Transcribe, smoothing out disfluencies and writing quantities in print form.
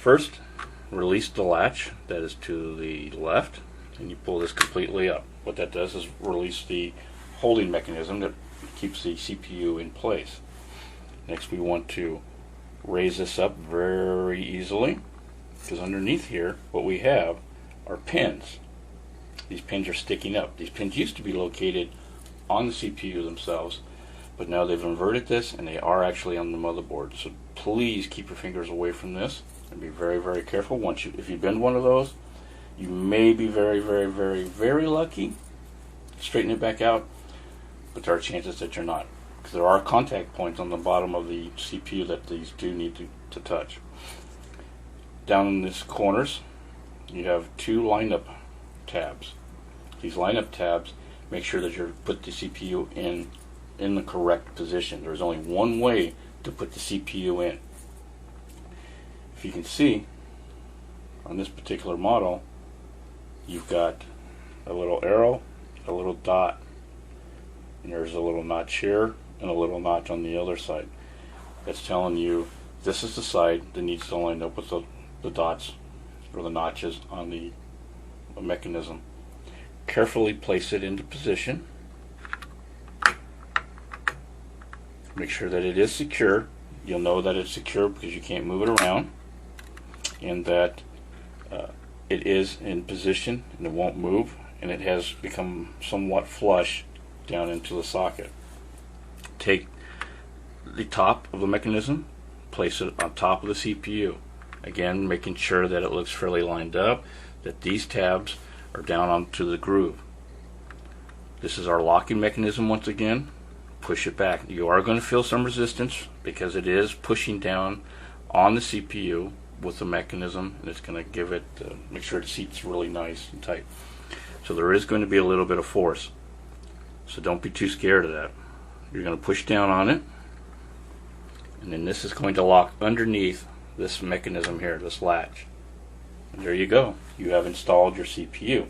First, release the latch that is to the left, and you pull this completely up. What that does is release the holding mechanism that keeps the CPU in place. Next, we want to raise this up very easily, because underneath here what we have are pins. These pins are sticking up. These pins used to be located on the CPU themselves, but now they've inverted this and they are actually on the motherboard. So please keep your fingers away from this and be very, very careful. If you bend one of those, you may be very, very, very, very lucky to straighten it back out, but there are chances that you're not, because there are contact points on the bottom of the CPU that these do need to touch. Down in these corners, you have two lineup tabs. These lineup tabs make sure that you put the CPU in the correct position. There's only one way to put the CPU in. If you can see, on this particular model, you've got a little arrow, a little dot, and there's a little notch here and a little notch on the other side. That's telling you this is the side that needs to line up with the dots or the notches on the mechanism. Carefully place it into position. Make sure that it is secure. You'll know that it's secure because you can't move it around, and that it is in position and it won't move, and it has become somewhat flush down into the socket. Take the top of the mechanism, place it on top of the CPU. Again, making sure that it looks fairly lined up, that these tabs are down onto the groove. This is our locking mechanism once again. Push it back. You are going to feel some resistance because it is pushing down on the CPU with the mechanism, and it's going to give it, make sure it seats really nice and tight. So there is going to be a little bit of force. So don't be too scared of that. You're going to push down on it, and then this is going to lock underneath this mechanism here, this latch. And there you go. You have installed your CPU.